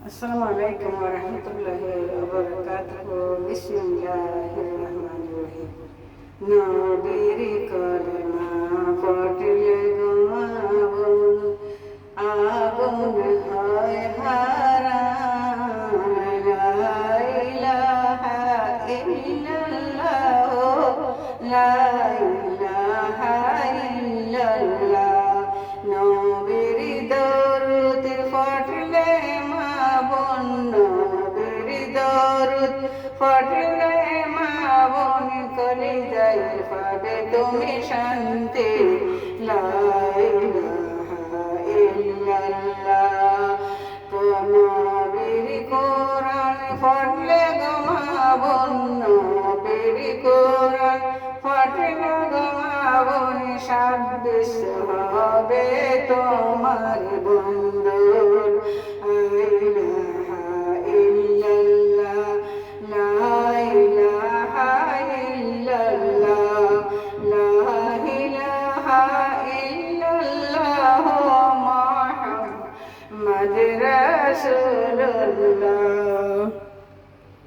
আসসালামু আলাইকুম ওয়া রাহমাতুল্লাহি ওয়া বারাকাতুহু। বিসমিল্লাহির রহমানির রহিম। নবীর কলেমা পড়লে গোমাবন আগুন হয় হারাম। লা ইলাহা ইল্লাল্লাহ, লা ইলাহা ইল্লাল্লাহ। নবীর দরুদ পড়লে নবীর দরুদ পড়লে মা বোন কলিজায় পাবে তুমি শান্তি। লা ইলাহা ইল্লাল্লাহ। নবীর কোরআন পড়লে গো মা বোন, নবীর কোরআন পড়লে গো মা বোন, সাব্বিশ হবে তোমার বন্ধুর। Rasulullah